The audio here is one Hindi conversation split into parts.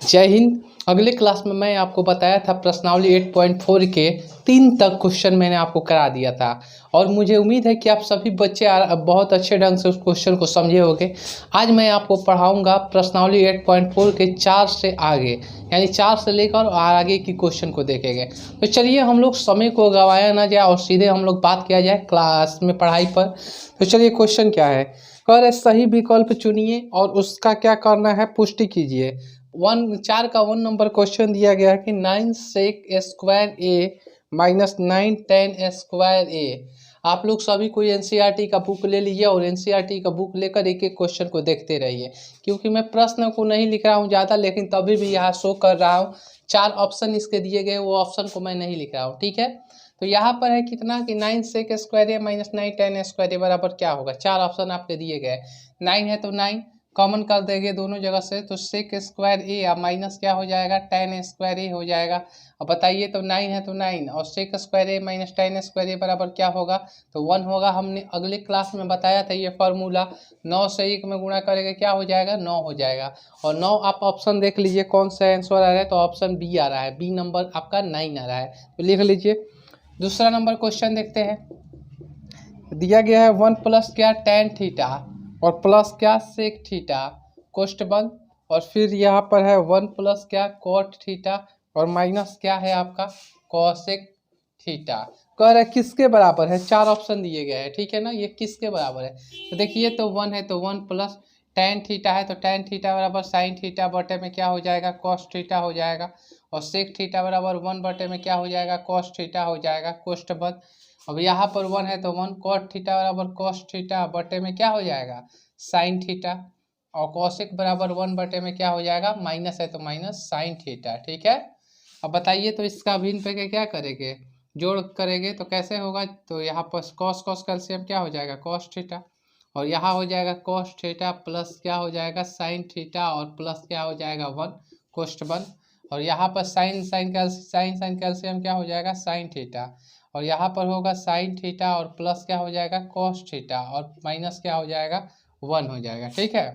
जय हिंद। अगले क्लास में मैं आपको बताया था प्रश्नावली 8.4 के 3 तक क्वेश्चन मैंने आपको करा दिया था और मुझे उम्मीद है कि आप सभी बच्चे बहुत अच्छे ढंग से उस क्वेश्चन को समझे होंगे। आज मैं आपको पढ़ाऊंगा प्रश्नावली 8.4 के 4 से आगे, यानी 4 से लेकर आगे की क्वेश्चन को देखेंगे। तो चलिए हम लोग समय को गवाया ना जाए और सीधे हम लोग बात किया जाए क्लास में पढ़ाई पर। तो चलिए क्वेश्चन क्या है। कह रहे सही विकल्प चुनिए और उसका क्या करना है पुष्टि कीजिए। 1 नंबर क्वेश्चन दिया गया है कि 9 सेक स्क्वायर ए माइनस 9 टेन स्क्वायर ए। आप लोग सभी कोई एनसीईआरटी का बुक ले लीजिए और एनसीईआरटी का बुक लेकर एक एक क्वेश्चन को देखते रहिए, क्योंकि मैं प्रश्न को नहीं लिख रहा हूँ ज़्यादा, लेकिन तभी भी यहाँ शो कर रहा हूँ। 4 ऑप्शन इसके दिए गए, वो ऑप्शन को मैं नहीं लिख रहा हूँ, ठीक है। तो यहाँ पर है कितना कि 9 सेक स्क्वायर ए माइनस 9 टेन स्क्वायर ए बराबर क्या होगा। 4 ऑप्शन आपके दिए गए। 9 है तो 9 कॉमन कर देंगे दोनों जगह से, तो सेक स्क्वायर ए या माइनस क्या हो जाएगा, टेन स्क्वायर ए हो जाएगा। अब बताइए, तो 9 है तो 9 और सेक स्क्वायर ए माइनस टेन स्क्वायर ए बराबर क्या होगा, तो 1 होगा। हमने अगले क्लास में बताया था ये फार्मूला। 9 से 1 में गुणा करेंगे क्या हो जाएगा, 9 हो जाएगा। और 9 आप ऑप्शन देख लीजिए कौन सा आंसर आ रहा है, तो ऑप्शन बी आ रहा है। बी नंबर आपका 9 आ रहा है, तो लिख लीजिए। दूसरा नंबर क्वेश्चन देखते हैं। दिया गया है 1 प्लस क्या टेन थीटा और प्लस क्या सेक थीटा कोष्ठ बंद, और फिर यहाँ पर है 1 प्लस क्या कॉट थीटा और माइनस क्या है आपका कॉसेक थीटा। कह रहा है किसके बराबर है, 4 ऑप्शन दिए गए हैं, ठीक है ना। ये किसके बराबर है, तो देखिए तो 1 है तो 1 प्लस टेन थीटा है तो टेन थीटा बराबर साइन थीटा बटे में क्या हो जाएगा, कॉस थीटा हो जाएगा। और सेक थीटा बराबर 1 बटे में क्या हो जाएगा, कॉस थीटा हो जाएगा कोष्ठ बंद। अब यहाँ पर 1 है तो 1 कॉट थीटा बराबर कॉस थीटा बटे में क्या हो जाएगा, साइन थीटा। और कॉसेक बराबर 1 बटे में क्या हो जाएगा, माइनस है तो माइनस साइन थीटा, ठीक है। अब बताइए तो इसका भिन्न पे के क्या करेंगे, जोड़ करेंगे तो कैसे होगा, तो यहाँ पर कॉस कॉस कैल्सियम क्या हो जाएगा, कॉस थीटा। और यहाँ हो जाएगा कॉस थीटा प्लस क्या हो जाएगा, साइन थीटा और प्लस क्या हो जाएगा 1 कोष्ठ वन। और यहाँ पर साइन साइन कैल्सियम क्या हो जाएगा, साइन थीटा। और यहाँ पर होगा साइन थीटा और प्लस क्या हो जाएगा, कॉस थीटा और माइनस क्या हो जाएगा, 1 हो जाएगा, ठीक है।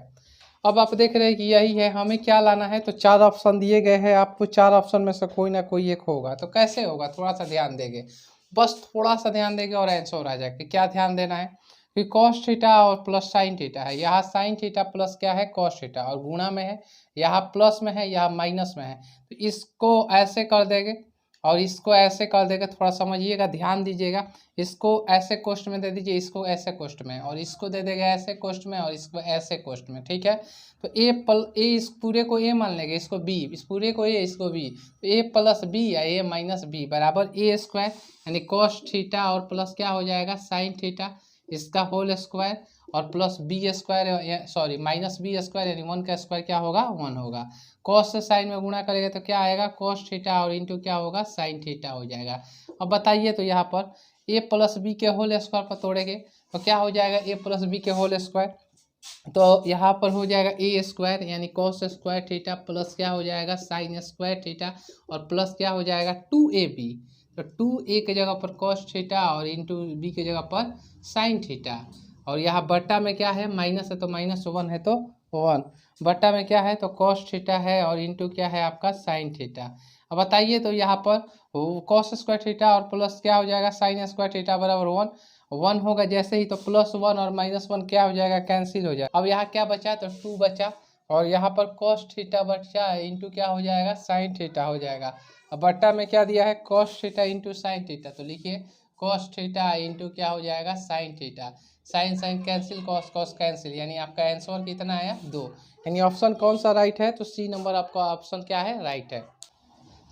अब आप देख रहे हैं कि यही है, हमें क्या लाना है, तो 4 ऑप्शन दिए गए हैं आपको। 4 ऑप्शन में से कोई ना कोई एक होगा, तो कैसे होगा थोड़ा सा ध्यान देंगे, बस थोड़ा सा ध्यान देंगे और आंसर आ जाएगा। क्या ध्यान देना है कि कॉस थीटा और प्लस साइन थीटा है, यहाँ साइन थीटा प्लस क्या है कॉस थीटा और गुणा में है, यहाँ प्लस में है यहाँ माइनस में है। तो इसको ऐसे कर देंगे और इसको ऐसे कर देगा, थोड़ा समझिएगा ध्यान दीजिएगा। इसको ऐसे कोष्ठ में दे दीजिए, इसको ऐसे कोष्ठ में, और इसको दे देगा ऐसे कोष्ठ में और इसको ऐसे कोष्ठ में, ठीक है। तो ए इस पूरे को ए मान लेंगे, इसको बी, इस पूरे को ए इसको बी, तो ए प्लस बी या ए माइनस बी बराबर ए स्क्वायर, यानी कॉस थीटा और प्लस क्या हो जाएगा साइन थीटा इसका होल स्क्वायर और plus B square, sorry minus B square, यानी 1 का स्क्वायर क्या होगा 1 होगा। कॉस से साइन में गुणा करेंगे तो क्या आएगा, कॉस थीटा और इंटू क्या होगा साइन थीटा हो जाएगा। अब बताइए तो यहाँ पर ए प्लस बी के होल स्क्वायर पर तोड़ेंगे तो क्या हो जाएगा, ए प्लस बी के होल स्क्वायर, तो यहाँ पर हो जाएगा ए स्क्वायर यानी कॉस स्क्वायर थीटा प्लस क्या हो जाएगा साइन स्क्वायर थीटा और प्लस क्या हो जाएगा 2ab। तो 2a के जगह पर कॉस थीटा और इंटू बी के जगह पर साइन थीटा। और यहाँ बट्टा में क्या है, माइनस है तो माइनस 1 है तो 1, बट्टा में क्या है तो कॉस थीटा है और इंटू क्या है आपका साइन थीटा। अब बताइए तो यहाँ पर कॉस स्क्वायर थीटा और प्लस क्या हो जाएगा साइन स्क्वायर थीटा बराबर 1 होगा। जैसे ही तो +1 और -1 क्या हो जाएगा, कैंसिल हो जाएगा। अब यहाँ क्या बचा, तो 2 बचा और यहाँ पर कॉस थीटा बचा इंटू क्या हो जाएगा साइन थीटा हो जाएगा। अब बट्टा में क्या दिया है cos theta into sine theta, तो लिखिए कॉस थीटा इंटू क्या हो जाएगा sine theta. Sine sine cancel, cos cos cancel, यानी आपका आंसर कितना आया 2। यानी ऑप्शन कौन सा राइट है, तो सी नंबर आपका ऑप्शन क्या है, राइट है।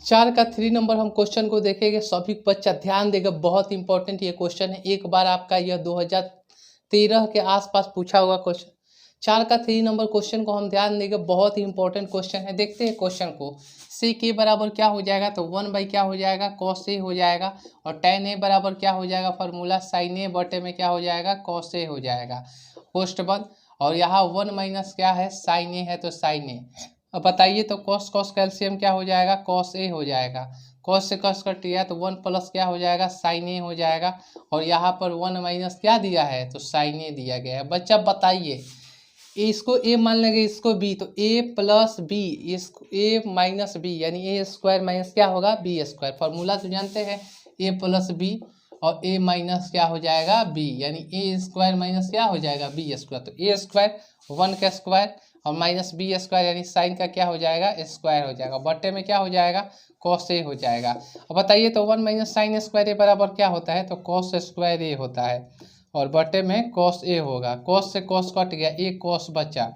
4 का 3 नंबर हम क्वेश्चन को देखेंगे, सभी बच्चा ध्यान देगा, बहुत इंपॉर्टेंट ये क्वेश्चन है। एक बार आपका यह 2013 के आसपास पूछा हुआ क्वेश्चन। 4 का 3 नंबर क्वेश्चन को हम ध्यान देंगे, बहुत ही इंपॉर्टेंट क्वेश्चन है। देखते हैं क्वेश्चन को। सी के बराबर क्या हो जाएगा, तो 1 बाई क्या हो जाएगा कॉस ए हो जाएगा। और tan ए बराबर क्या हो जाएगा, फार्मूला साइन ए बटे में क्या हो जाएगा कॉस ए हो जाएगा पोस्ट बंद। और यहाँ 1 माइनस क्या है साइन ए है तो साइन ए। अब बताइए तो कॉस कॉस कैल्सियम क्या हो जाएगा, कॉस ए हो जाएगा। कॉस से कॉस कट गया तो 1 प्लस क्या हो जाएगा साइन ए हो जाएगा। और यहाँ पर 1 माइनस क्या दिया है, तो साइन ए दिया गया है। बच्चा बताइए इसको ए मान लेंगे, इसको बी, तो ए प्लस बी, इसको ए माइनस बी, यानी ए स्क्वायर माइनस क्या होगा बी स्क्वायर। फार्मूला तो जानते हैं, ए प्लस बी और ए माइनस क्या हो जाएगा बी, यानी ए स्क्वायर माइनस क्या हो जाएगा बी स्क्वायर। तो ए स्क्वायर 1 का स्क्वायर और माइनस बी स्क्वायर, यानी साइन का क्या हो जाएगा स्क्वायर हो जाएगा, बट्टे में क्या हो जाएगा कॉस ए हो जाएगा। अब बताइए तो 1 माइनस साइन स्क्वायर ए बराबर क्या होता है, तो कॉस स्क्वायर ए होता है और बटे में कॉस ए होगा। कॉस से कॉस कट गया, ए कॉस बचा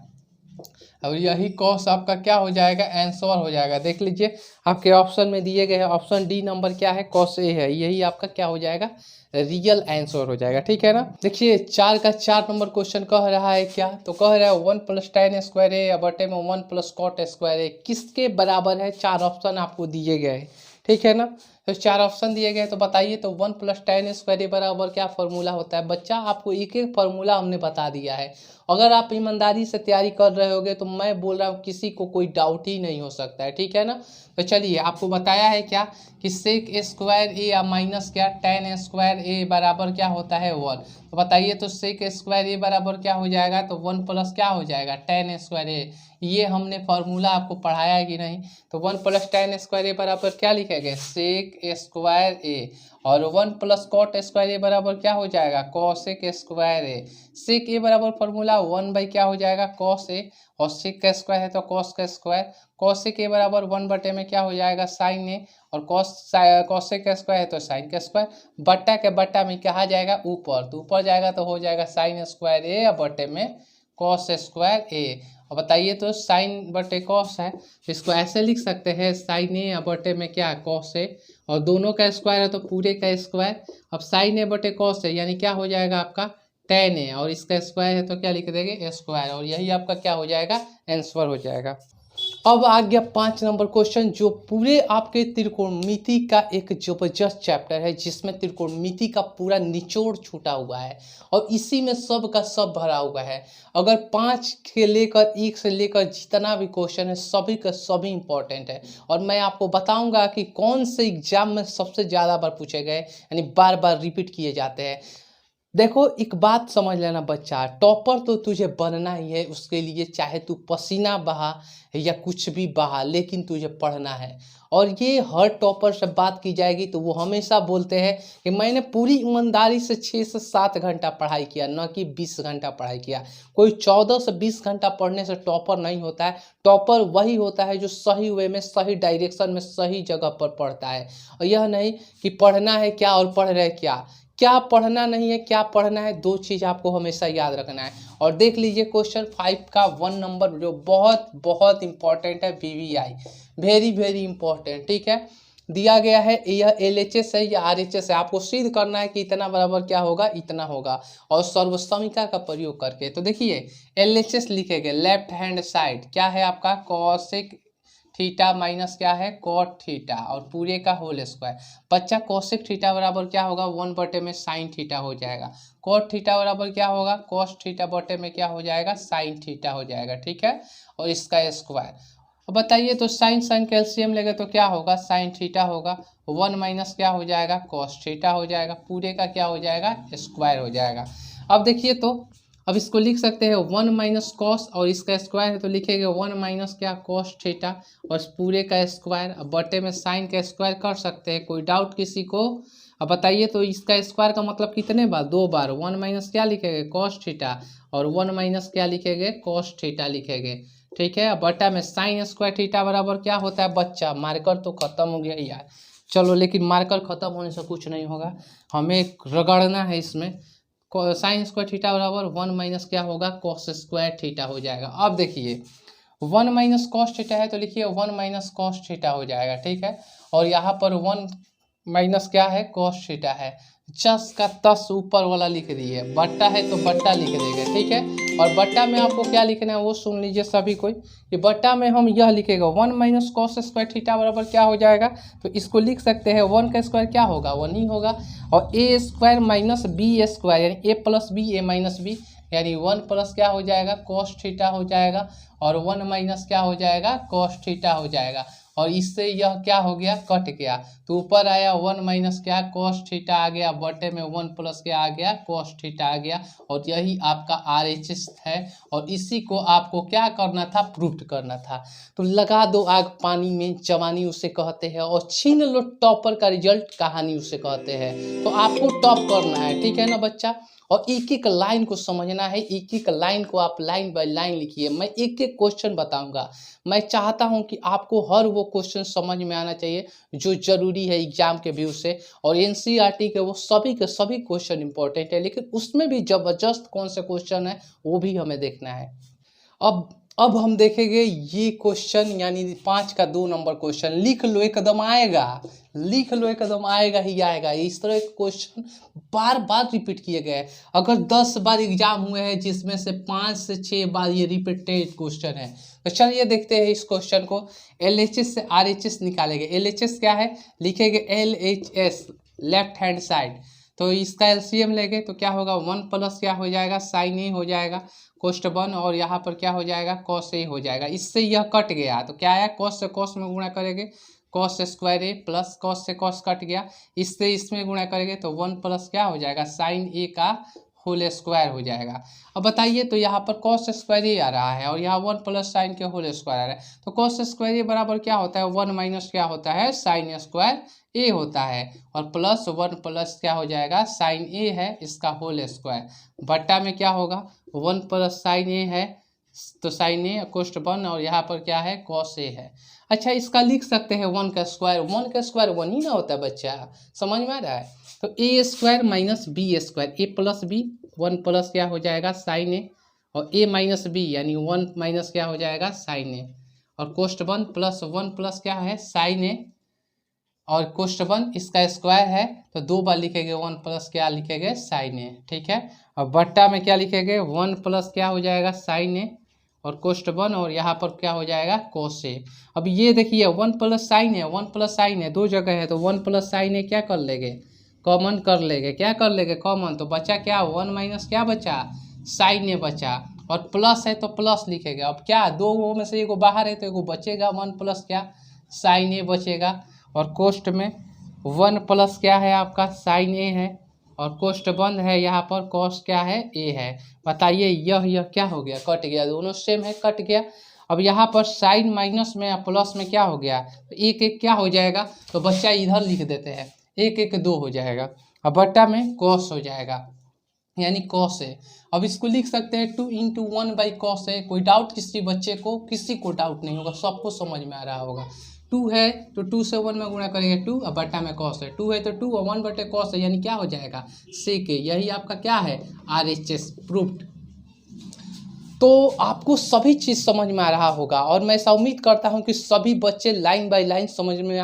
और यही कॉस आपका क्या हो जाएगा आंसर हो जाएगा। देख लीजिए आपके ऑप्शन में दिए गए हैं, ऑप्शन डी नंबर क्या है कॉस ए है, यही आपका क्या हो जाएगा रियल आंसर हो जाएगा। ठीक है ना। देखिए 4 का 4 नंबर क्वेश्चन कह रहा है क्या, तो कह रहा है 1 प्लस tan स्क्वायर ए बटे में 1 प्लस कॉट स्क्वायर ए किसके बराबर है। 4 ऑप्शन आपको दिए गए, ठीक है ना। तो 4 ऑप्शन दिए गए, तो बताइए तो 1 प्लस tan स्क्वायर ए बराबर क्या फार्मूला होता है। बच्चा आपको एक एक फार्मूला हमने बता दिया है, अगर आप ईमानदारी से तैयारी कर रहे होगे तो मैं बोल रहा हूँ किसी को कोई डाउट ही नहीं हो सकता है, ठीक है ना। तो चलिए आपको बताया है क्या कि सेक स्क्वायर ए या माइनस क्या tan स्क्वायर ए बराबर क्या होता है 1। तो बताइए तो सेक स्क्वायर ए बराबर क्या हो जाएगा, तो 1 प्लस क्या हो जाएगा tan स्क्वायर ए। ये हमने फार्मूला आपको पढ़ाया है कि नहीं। तो 1 प्लस tan स्क्वायर ए बराबर क्या लिखेंगे सेक स्क्वायर ए, और 1 प्लस कॉट स्क्वायर ए बराबर क्या हो जाएगा कॉसेक स्क्वायर ए। सेक ए बराबर फार्मूला 1 बाई क्या हो जाएगा कॉस ए, और सेक का स्क्वायर है तो कॉस का स्क्वायर। कॉसेक ए बराबर 1 बटे में क्या हो जाएगा साइन ए, और कॉसेक का स्क्वायर है तो साइन का स्क्वायर। बट्टा के बट्टा में कहा जाएगा ऊपर, तो ऊपर जाएगा तो हो जाएगा साइन स्क्वायर ए या बटे में कॉस स्क्वायर ए। और बताइए तो साइन बटे कॉस है, तो इसको ऐसे लिख सकते हैं साइन ए या बटे में क्या कॉस ए, और दोनों का स्क्वायर है तो पूरे का स्क्वायर। अब साइन ए बटे कॉस है यानी क्या हो जाएगा आपका tan ए, और इसका स्क्वायर है तो क्या लिख देंगे स्क्वायर, और यही आपका क्या हो जाएगा आंसर हो जाएगा। अब आ गया 5 नंबर क्वेश्चन, जो पूरे आपके त्रिकोणमिति का एक जबरदस्त चैप्टर है, जिसमें त्रिकोणमिति का पूरा निचोड़ छूटा हुआ है और इसी में सब का सब भरा हुआ है। अगर 5 के लेकर 1 से लेकर जितना भी क्वेश्चन है सभी का सभी इंपॉर्टेंट है, और मैं आपको बताऊंगा कि कौन से एग्जाम में सबसे ज़्यादा बार पूछे गए, यानी बार बार रिपीट किए जाते हैं। देखो एक बात समझ लेना बच्चा, टॉपर तो तुझे बनना ही है, उसके लिए चाहे तू पसीना बहा या कुछ भी बहा, लेकिन तुझे पढ़ना है। और ये हर टॉपर से बात की जाएगी तो वो हमेशा बोलते हैं कि मैंने पूरी ईमानदारी से 6 से 7 घंटा पढ़ाई किया, न कि 20 घंटा पढ़ाई किया। कोई 14 से 20 घंटा पढ़ने से टॉपर नहीं होता है। टॉपर वही होता है जो सही वे में, सही डायरेक्शन में, सही जगह पर पढ़ता है, और यह नहीं कि पढ़ना है क्या और पढ़ रहे क्या पढ़ना नहीं है क्या पढ़ना है, 2 चीज़ आपको हमेशा याद रखना है। और देख लीजिए क्वेश्चन 5 का 1 नंबर जो बहुत बहुत इंपॉर्टेंट है, VVI वेरी वेरी इंपॉर्टेंट, ठीक है। दिया गया है यह LHS है या RHS है, आपको सिद्ध करना है कि इतना बराबर क्या होगा इतना होगा, और सर्वसमीका का प्रयोग करके। तो देखिए LHS लिखेंगे लेफ्ट हैंड साइड क्या है आपका कॉसेक थीटा माइनस क्या है कॉट थीटा, और पूरे का होल स्क्वायर। बच्चा कॉसेक थीटा बराबर क्या होगा 1 बटे में साइन थीटा हो जाएगा। कॉट थीटा बराबर क्या होगा कॉस थीटा बटे में क्या हो जाएगा साइन थीटा हो जाएगा, ठीक है, और इसका स्क्वायर। अब बताइए तो साइन साइन कैल्शियम लेंगे तो क्या होगा साइन थीटा होगा, 1 माइनस क्या हो जाएगा कॉस थीटा हो जाएगा, पूरे का क्या हो जाएगा स्क्वायर हो जाएगा। अब देखिए तो अब इसको लिख सकते हैं 1 माइनस कॉस, और इसका स्क्वायर है तो लिखेंगे 1 माइनस क्या कॉस थीटा और पूरे का स्क्वायर। अब बटे में साइन का स्क्वायर कर सकते हैं, कोई डाउट किसी को। अब बताइए तो इसका स्क्वायर का मतलब कितने बार 2 बार। 1 माइनस क्या लिखेंगे कॉस थीटा और 1 माइनस क्या लिखेंगे कॉस थीटा लिखेंगे, ठीक है। अब बटा में साइन स्क्वायर थीटा बराबर क्या होता है बच्चा, मार्कर तो खत्म हो गया यार, चलो लेकिन मार्कर खत्म होने से कुछ नहीं होगा, हमें रगड़ना है इसमें। साइन स्क्वायर थीटा बराबर 1 माइनस क्या होगा कॉस स्क्वायर थीटा हो जाएगा। अब देखिए 1 माइनस कॉस थीटा है तो लिखिए 1 माइनस कॉस थीटा हो जाएगा, ठीक है। और यहाँ पर 1 माइनस क्या है कॉस थीटा है, 10 का 10 ऊपर वाला लिख दिए, बट्टा है तो बट्टा लिख देंगे, ठीक है। और बट्टा में आपको क्या लिखना है वो सुन लीजिए सभी कोई, कि बट्टा में हम यह लिखेगा 1 माइनस कॉस स्क्वायर थीटा बराबर क्या हो जाएगा, तो इसको लिख सकते हैं 1 का स्क्वायर क्या होगा 1 ही होगा, और ए स्क्वायर माइनस बी स्क्वायर यानी ए प्लस बी ए माइनस बी, यानी 1 प्लस क्या हो जाएगा कॉस थीटा हो जाएगा और 1 माइनस क्या हो जाएगा कॉस थीटा हो जाएगा। और इससे यह क्या हो गया कट गया, तो ऊपर आया 1 माइनस क्या कॉस थीटा आ गया, बटे में 1 प्लस क्या आ गया कॉस थीटा आ गया। और यही आपका RHS है और इसी को आपको क्या करना था प्रूफ करना था। तो लगा दो आग पानी में जवानी उसे कहते हैं और छीन लो टॉपर का रिजल्ट कहानी उसे कहते हैं। तो आपको टॉप करना है, ठीक है ना बच्चा। और एक एक लाइन को समझना है, एक एक लाइन को आप लाइन बाय लाइन लिखिए। मैं एक एक क्वेश्चन बताऊंगा। मैं चाहता हूं कि आपको हर वो क्वेश्चन समझ में आना चाहिए जो जरूरी है एग्जाम के व्यू से। और NCERT के वो सभी के सभी क्वेश्चन इंपॉर्टेंट है, लेकिन उसमें भी जबरदस्त कौन से क्वेश्चन है वो भी हमें देखना है। अब हम देखेंगे ये क्वेश्चन यानी 5 का 2 नंबर क्वेश्चन। लिख लो एकदम आएगा, लिख लो एकदम आएगा ही आएगा। इस तरह के क्वेश्चन बार बार रिपीट किए गए। अगर 10 बार एग्जाम हुए हैं जिसमें से 5 से 6 बार ये रिपीटेड क्वेश्चन है। तो चलिए देखते हैं इस क्वेश्चन को। LHS से RHS निकालेंगे। LHS क्या है लिखेंगे LHS लेफ्ट हैंड साइड, तो इसका LCM लेंगे तो क्या होगा 1 प्लस क्या हो जाएगा साइन ए हो जाएगा कोष्ट 1 और यहाँ पर क्या हो जाएगा कॉस ए हो जाएगा। इससे यह कट गया तो क्या है कॉस से कॉस में गुणा करेंगे कॉस स्क्वायर ए प्लस कॉस से कॉस कट गया, इससे इसमें गुणा करेंगे तो 1 प्लस क्या हो जाएगा साइन ए का होल स्क्वायर हो जाएगा। अब बताइए तो यहाँ पर कॉस स्क्वायर ए आ रहा है और यहाँ 1 प्लस साइन के होल स्क्वायर आ रहा है, तो कॉस स्क्वायर ए बराबर क्या होता है 1 माइनस क्या होता है साइन स्क्वायर ए होता है और प्लस 1 प्लस क्या हो जाएगा साइन ए है इसका होल स्क्वायर बट्टा में क्या होगा 1 प्लस साइन ए है तो साइन ए कोष्ट 1 और यहाँ पर क्या है कॉस ए है। अच्छा इसका लिख सकते हैं 1 का स्क्वायर 1 ही ना होता है बच्चा, समझ में आ रहा है। तो ए स्क्वायर माइनस बी स्क्वायर ए प्लस बी 1 प्लस क्या हो जाएगा साइन ए और ए माइनस बी यानी 1 माइनस क्या हो जाएगा साइन ए और कोष्ट 1 प्लस 1 प्लस क्या है साइन ए और कोष्ट 1 इसका स्क्वायर है तो 2 बार लिखेंगे 1 प्लस क्या लिखेंगे साइन ए, ठीक है। और बट्टा में क्या लिखेंगे 1 प्लस क्या हो जाएगा साइन ए और कोष्ट 1 और यहाँ पर क्या हो जाएगा कोस ए। अब ये देखिए 1 प्लस साइन है 1 प्लस साइन है 2 जगह है तो 1 प्लस साइन है क्या कर लेंगे कॉमन कर लेंगे, क्या कर लेंगे कॉमन, तो बचा क्या 1 माइनस क्या बचा साइन ए बचा और प्लस है तो प्लस लिखेगा। अब क्या दो में से एगो बाहर है तो एगो बचेगा 1 प्लस क्या साइन ए बचेगा और कोष्ट में 1 प्लस क्या है आपका साइन ए है और कोष्ट 1 है यहाँ पर कॉस क्या है ए है। बताइए यह क्या हो गया कट गया, दोनों सेम है कट गया। अब यहाँ पर साइन माइनस में या प्लस में क्या हो गया तो एक एक क्या हो जाएगा तो बच्चा इधर लिख देते हैं 1 1 2 हो जाएगा और बट्टा में कॉस हो जाएगा यानी कॉस है। अब इसको लिख सकते हैं 2 इंटू 1 बाई कॉस है। कोई डाउट किसी बच्चे को, किसी को डाउट नहीं होगा, सबको समझ में आ रहा होगा। 2 है तो 2 से 1 में गुणा करेंगे 2 और बट्टा में कॉस है, 2 है तो 2 और 1 बटे कॉस है यानी क्या हो जाएगा सेक। यही आपका क्या है RHS प्रूफ्ड। तो आपको सभी चीज़ समझ में आ रहा होगा और मैं ऐसा उम्मीद करता हूं कि सभी बच्चे लाइन बाय लाइन समझ में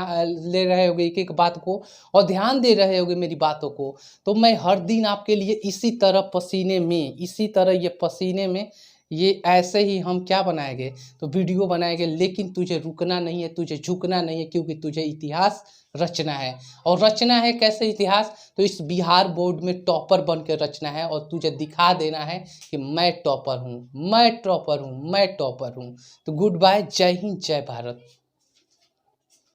ले रहे होंगे एक एक बात को और ध्यान दे रहे होंगे मेरी बातों को। तो मैं हर दिन आपके लिए इसी तरह पसीने में, इसी तरह ये पसीने में ये ऐसे ही हम क्या बनाएंगे तो वीडियो बनाएंगे। लेकिन तुझे रुकना नहीं है, तुझे झुकना नहीं है, क्योंकि तुझे इतिहास रचना है। और रचना है कैसे इतिहास, तो इस बिहार बोर्ड में टॉपर बन के रचना है और तुझे दिखा देना है कि मैं टॉपर हूँ, मैं टॉपर हूँ, मैं टॉपर हूँ। तो गुड बाय, जय हिंद, जय भारत।